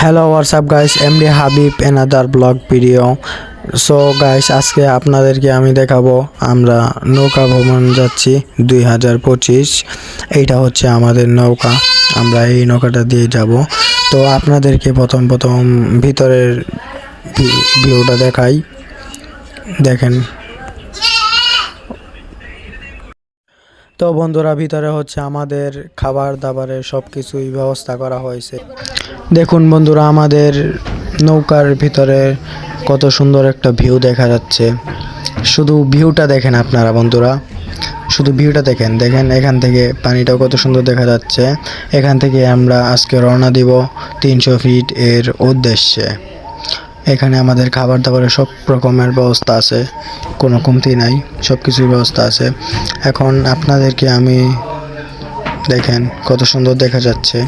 Hello WhatsApp guys, MD Habib another blog video. So guys, আজকে আপনাদেরকে আমি দেখাবো আমরা নৌকা ভ্রমণ যাচ্ছি 2025। এইটা হচ্ছে আমাদের নৌকা, আমরা এই নৌকাটা দিয়ে যাব। তো আপনাদেরকে প্রথম ভিতরের ভিউটা দেখাই, দেখেন। তো বন্ধুরা, ভিতরে হচ্ছে আমাদের খাবার দাবারের সব কিছুই ব্যবস্থা করা হয়েছে। দেখুন বন্ধুরা, আমাদের নৌকার ভিতরে কত সুন্দর একটা ভিউ দেখা যাচ্ছে। শুধু ভিউটা দেখেন আপনারা বন্ধুরা, শুধু ভিউটা দেখেন এখান থেকে পানিটাও কত সুন্দর দেখা যাচ্ছে। এখান থেকে আমরা আজকে রওনা দিব 300 ফিট এর উদ্দেশ্যে। এখানে আমাদের খাবার দাবারের সব রকমের ব্যবস্থা আছে, কোনো কমতি নাই, সব কিছুর ব্যবস্থা আছে। এখন আপনাদেরকে আমি দেখেন কত সুন্দর দেখা যাচ্ছে,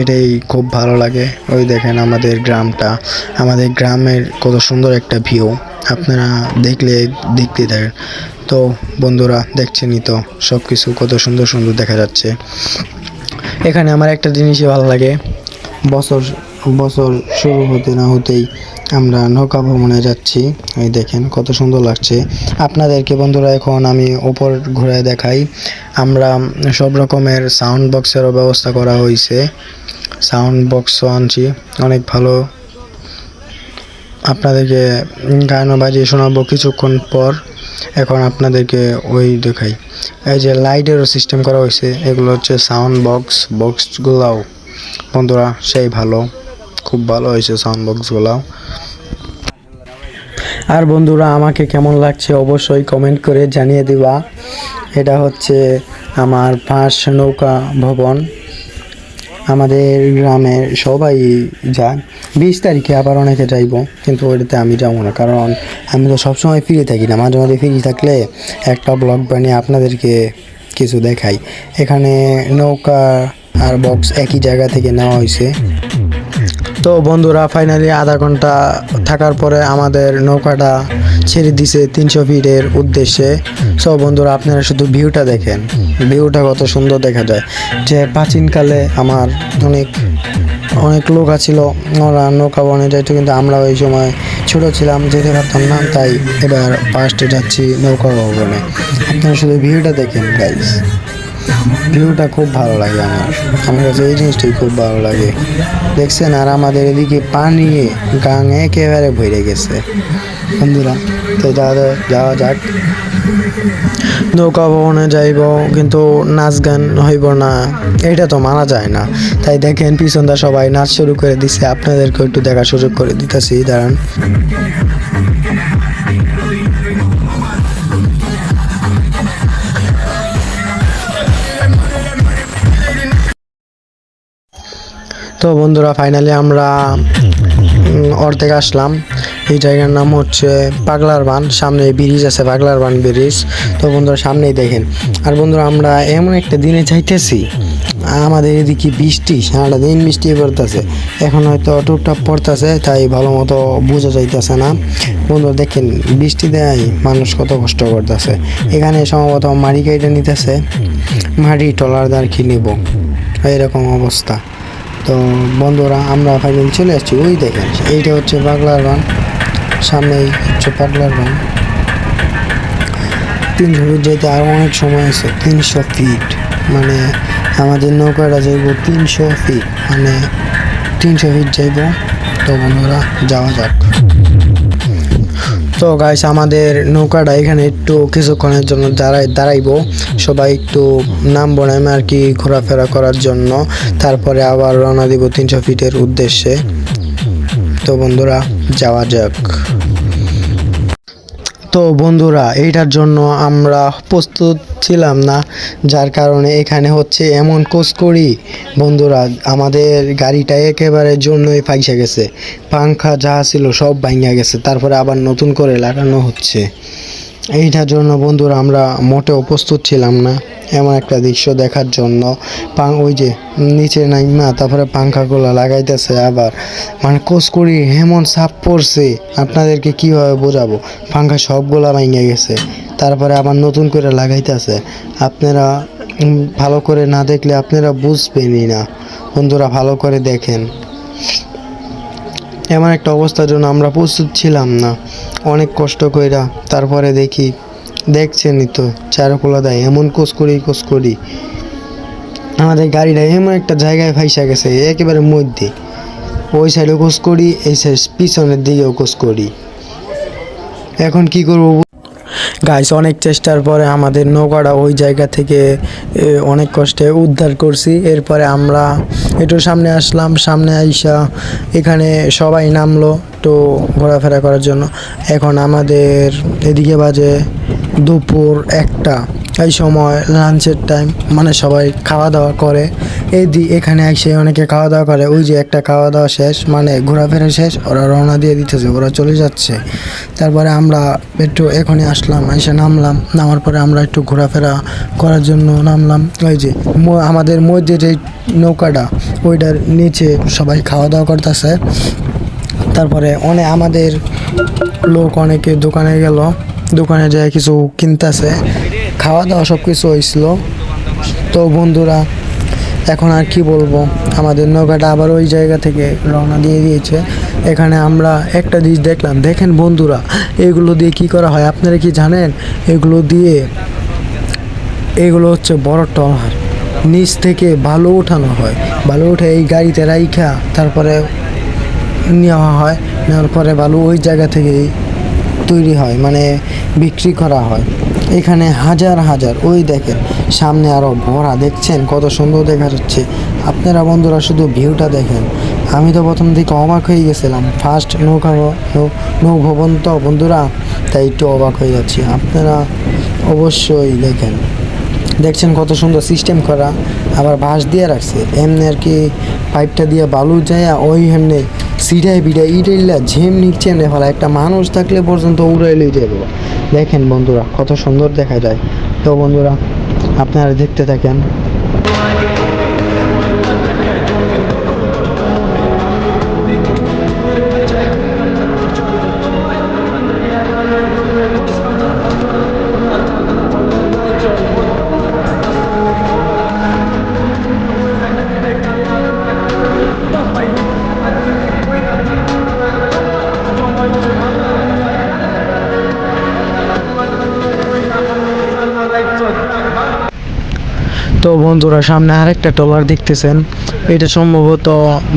এটাই খুব ভালো লাগে। ওই দেখেন আমাদের গ্রামটা, আমাদের গ্রামের কত সুন্দর একটা ভিউ, আপনারা দেখতে থাকেন। তো বন্ধুরা, দেখছেনই তো সব কিছু কত সুন্দর দেখা যাচ্ছে। এখানে আমার একটা জিনিসই ভালো লাগে, বছর শুরু হতে না হতেই আমরা নৌকা ভ্রমণে যাচ্ছি। এই দেখেন কত সুন্দর লাগছে আপনাদেরকে বন্ধুরা। এখন আমি উপর ঘুরে দেখাই, আমরা সব রকমের সাউন্ড বক্সেরও ব্যবস্থা করা হয়েছে। সাউন্ড বক্সও আনছি, অনেক ভালো। আপনাদেরকে গান বাজিয়ে শোনাবো কিছুক্ষণ পর। এখন আপনাদেরকে ওই দেখাই, এই যে লাইটেরও সিস্টেম করা হয়েছে, এগুলো হচ্ছে সাউন্ড বক্সগুলাও বন্ধুরা সেই ভালো, খুব ভালো হয়েছে সাউন্ড বক্সগুলাও। আর বন্ধুরা, আমাকে কেমন লাগছে অবশ্যই কমেন্ট করে জানিয়ে দিবা। এটা হচ্ছে আমার ফার্স্ট নৌকা ভ্রমণ। আমাদের গ্রামের সবাই যায়, 20 তারিখে আবার অনেকে যাইব, কিন্তু ওইটাতে আমি যাবো না, কারণ আমি তো সবসময় ফ্রি থাকি না। মাঝে মাঝে ফ্রি থাকলে একটা ব্লগ বানিয়ে আপনাদেরকে কিছু দেখাই। এখানে নৌকা আর বক্স একই জায়গা থেকে নেওয়া হয়েছে। তো বন্ধুরা, ফাইনালি আধা ঘন্টা থাকার পরে আমাদের নৌকাটা ছেড়ে দিছে 300 ফিটের উদ্দেশ্যে। সো বন্ধুরা, আপনারা শুধু ভিউটা দেখেন, ভিউটা কত সুন্দর দেখা যায়। যে প্রাচীনকালে আমার অনেক লোক ছিল, ওরা নৌকা বনে যাইতো, কিন্তু আমরা ওই সময় ছোট ছিলাম, যেতে পারতাম না, তাই এবার ফার্স্টে যাচ্ছি নৌকা ভবনে। আপনারা শুধু ভিউটা দেখেন গাইস, ভিউটা খুব ভালো লাগে আমার কাছে, এই জিনিসটাই খুব ভালো লাগে, দেখছেন। আর আমাদের এদিকে পানি গাং একেবারে ভরে গেছে বন্ধুরা। তো যাওয়া যাক, নৌকা ভবনে যাইব, কিন্তু নাচ গান হইব না, এটা তো মানা যায় না। তাই দেখেন পিছনটা সবাই নাচ শুরু করে দিছে, আপনাদেরকে একটু দেখার সুযোগ করে দিতেছি, দাঁড়ান। তো বন্ধুরা, ফাইনালি আমরা অর্ধেক আসলাম। এই জায়গার নাম হচ্ছে পাগলার বান, সামনে ব্রিজ আছে, পাগলার বান ব্রিজ। তো বন্ধুরা, সামনেই দেখেন। আর বন্ধুরা, আমরা এমন একটা দিনে যাইতেছি, আমাদের এদিকে বৃষ্টি, সারাটা দিন বৃষ্টি পড়তেছে। এখন হয়তো টুকটাক পড়তেছে, তাই ভালো মতো বোঝা যাইতেছে না। বন্ধুরা দেখেন, বৃষ্টি দেয় মানুষ কত কষ্ট করতেছে। এখানে সম্ভবত মাটি কেটে নিতেছে, মাটি টলার দার কি নেব, এইরকম অবস্থা। তো বন্ধুরা, আমরা ফাইনালি চলে আসছি। ওই দেখেন, এইটা হচ্ছে পাগলার বান, সামনেই হচ্ছে পাগলার বান। 300 ফিট যেতে আরও অনেক সময় আছে। 300 ফিট মানে আমাদের নৌকাটা যাইব 300 ফিট, মানে 300 ফিট যাইব। তো বন্ধুরা, যাওয়া যাক। তো গাইস, আমাদের নৌকাটা এখানে একটু কিছুক্ষণের জন্য দাঁড়াইবো, সবাই একটু নামবো নামে আর কি, ঘোরাফেরা করার জন্য। তারপরে আবার রওনা দিব 300 ফিটের উদ্দেশ্যে। তো বন্ধুরা, যাওয়া যাক। তো বন্ধুরা, এইটার জন্য আমরা প্রস্তুত ছিলাম না, যার কারণে এখানে হচ্ছে এমন কোচ করি বন্ধুরা, আমাদের গাড়িটা একেবারে জন্যই ফাইসে গেছে, পাংখা যা ছিল সব ভাঙা গেছে, তারপরে আবার নতুন করে লাগানো হচ্ছে। এইটার জন্য বন্ধুরা, আমরা মোটেও প্রস্তুত ছিলাম না এমন একটা দৃশ্য দেখার জন্য। ওই যে নিচে নাইমা তারপরে পাংখাগুলো লাগাইতেছে, আবার মানে কোচ করি এমন চাপ পড়ছে, আপনাদেরকে কীভাবে বোঝাবো। পাংখা সবগুলা ভাঙে গেছে, তারপরে আবার নতুন করে লাগাইতেছে। আপনারা ভালো করে না দেখলে আপনারা বুঝবেনই না বন্ধুরা, ভালো করে দেখেন। এমন একটা অবস্থার জন্য আমরা প্রস্তুত ছিলাম না, অনেক কষ্ট কইরা তারপরে দেখছেনই তো চারকোলা দেয় এমন কোচ করি আমাদের গাড়িটা এমন একটা জায়গায় ফাইসা গেছে একেবারে মধ্যে, ওই সাইডেও কোচ করি, এই সাইড পিছনের দিকেও কোচ করি। এখন কি করবো গাইস, অনেক চেষ্টার পরে আমাদের নৌকাটা ওই জায়গা থেকে অনেক কষ্টে উদ্ধার করছি। এরপরে আমরা একটু সামনে আসলাম, সামনে আইসা এখানে সবাই নামলো একটু ঘোরাফেরা করার জন্য। এখন আমাদের এদিকে বাজে দুপুর 1টা, এই সময় লাঞ্চের টাইম, মানে সবাই খাওয়া দাওয়া করে। এখানে এসে অনেকে খাওয়া দাওয়া করে, ওই যে একটা খাওয়া দাওয়া শেষ, মানে ঘোরাফেরা শেষ, ওরা রওনা দিয়ে দিতেছে, ওরা চলে যাচ্ছে। তারপরে আমরা একটু এখনই আসলাম, এসে নামার পরে আমরা একটু ঘোরাফেরা করার জন্য নামলাম। ওই যে আমাদের মধ্যে যে নৌকাটা, ওইটার নিচে সবাই খাওয়া দাওয়া করতেছে। তারপরে আমাদের লোক অনেকে দোকানে গেল, দোকানে যায় কিছু কিনতেছে, খাওয়া দাওয়া সব কিছু হয়েছিল। তো বন্ধুরা, এখন আর কি বলবো, আমাদের নৌকাটা আবার ওই জায়গা থেকে রওনা দিয়ে দিয়েছে। এখানে আমরা একটা জিনিস দেখলাম, দেখেন বন্ধুরা, এগুলো দিয়ে কি করা হয় আপনারা কি জানেন? এগুলো হচ্ছে বড় ট্রলার, নিচ থেকে বালু উঠানো হয়, বালু উঠে এই গাড়িতে রাইখা তারপরে নেওয়ার পরে বালু ওই জায়গা থেকেই তৈরি হয়, মানে বিক্রি করা হয়। এখানে হাজার হাজার, ওই দেখেন সামনে আরও ভরা, দেখছেন কত সুন্দর দেখা যাচ্ছে। আপনারা বন্ধুরা শুধু ভিউটা দেখেন, আমি তো প্রথম দিকে অবাক হয়ে গেছিলাম, ফার্স্ট নৌভবন তো বন্ধুরা, তাই একটু অবাক হয়ে যাচ্ছি। আপনারা অবশ্যই দেখছেন কত সুন্দর সিস্টেম করা, আবার বাঁশ দিয়ে রাখছে এমনি আর কি, পাইপটা দিয়ে বালু যায় ওই এমনি সিডাই বিডাই ইটাইলা ঝেম নিচ্ছে এমনি ফেলা, একটা মানুষ থাকলে পর্যন্ত উড়াইলেই যাবে। দেখেন বন্ধুরা কত সুন্দর দেখা যায়। তো বন্ধুরা আপনারা দেখতে থাকেন। তো বন্ধুরা সামনে আরেকটা ট্রলার দেখতেছেন, এটা সম্ভবত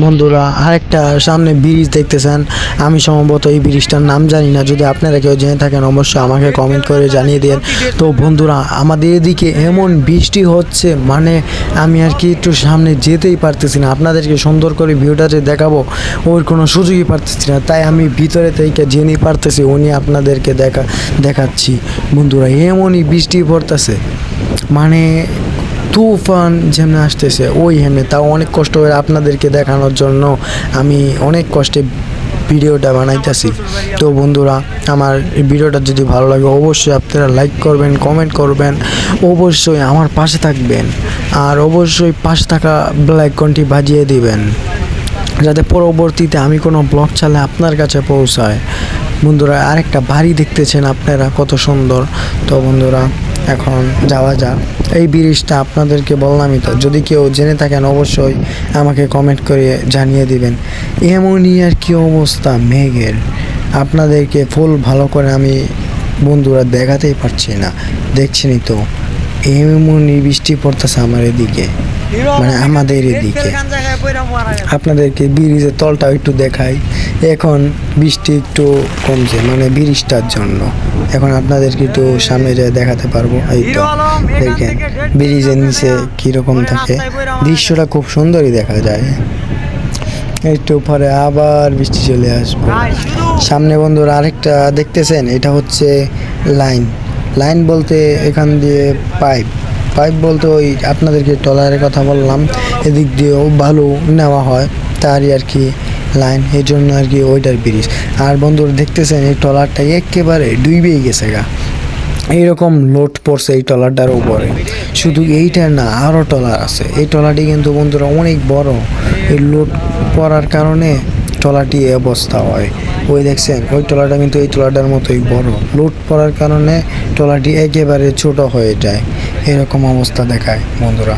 বন্ধুরা আরেকটা সামনে ব্রিজ দেখতেছেন। আমি সম্ভবত এই ব্রিজটার নাম জানি না, যদি আপনারা কেউ জেনে থাকেন অবশ্যই আমাকে কমেন্ট করে জানিয়ে দিন। তো বন্ধুরা আমাদের এদিকে এমন বৃষ্টি হচ্ছে, মানে আমি আর কি একটু সামনে যেতেই পারতেছি না, আপনাদেরকে সুন্দর করে ভিউটা যে দেখাবো ওর কোনো সুযোগই পারতেছি না, তাই আমি ভিতরে থেকে জেনেই পারতেছি উনি আপনাদেরকে দেখাচ্ছি। বন্ধুরা এমনই বৃষ্টি পড়তেছে, মানে তুফান যেমন আসতেছে ওই হেমে, তাও অনেক কষ্ট করে আপনাদেরকে দেখানোর জন্য আমি অনেক কষ্টে ভিডিওটা বানাইতেছি। তো বন্ধুরা আমার এই ভিডিওটা যদি ভালো লাগে অবশ্যই আপনারা লাইক করবেন, কমেন্ট করবেন, অবশ্যই আমার পাশে থাকবেন, আর অবশ্যই পাশে থাকা বেল আইকনটি বাজিয়ে দিবেন যাতে পরবর্তীতে আমি কোনো ব্লগ চালে আপনার কাছে পৌঁছায়। বন্ধুরা আরেকটা বাড়ি দেখতেছেন আপনারা কত সুন্দর। তো বন্ধুরা এখন যাওয়া যাক। এই ব্রিজটা আপনাদেরকে বললামই তো, যদি কেউ জেনে থাকেন অবশ্যই আমাকে কমেন্ট করে জানিয়ে দিবেন। এমনই আর কি অবস্থা মেঘের, আপনাদেরকে ফুল ভালো করে আমি বন্ধুরা দেখাতেই পারছি না, দেখছেনই তো এমনই বৃষ্টি পড়তেছে আমার এদিকে, মানে আমাদের এদিকে। আপনাদেরকে ব্রিজের তলটা একটু দেখাই, এখন বৃষ্টি একটু কমছে, মানে ব্রিজটার জন্য এখন আপনাদেরকে একটু সামনে যেয়ে দেখাতে পারবো। এই তো দেখেন ব্রিজের নিচে কীরকম থাকে, দৃশ্যটা খুব সুন্দরই দেখা যায়। একটু পরে আবার বৃষ্টি চলে আসবে। সামনে বন্ধুরা আরেকটা দেখতেছেন, এটা হচ্ছে লাইন বলতে এখান দিয়ে পাইপ বলতে ওই আপনাদেরকে ট্রলারের কথা বললাম, এদিক দিয়েও বালু নেওয়া হয়, তারই আর কি লাইন, এই জন্য আর কি ওইটার ব্রিজ। আর বন্ধুরা দেখতেছেন এই ট্রলারটা একেবারে ডুবেই গেছে গা, এইরকম লোড পড়ছে এই ট্রলারটার উপরে। শুধু এইটা না, আরও ট্রলার আছে। এই ট্রলারটি কিন্তু বন্ধুরা অনেক বড়, এই লোড পড়ার কারণে ট্রলারটি অবস্থা হয়। ওই দেখছেন ওই ট্রলারটা কিন্তু এই ট্রলারটার মতোই বড়, লোড পড়ার কারণে ট্রলারটি একেবারে ছোট হয়ে যায়, এরকম অবস্থা দেখায় বন্ধুরা।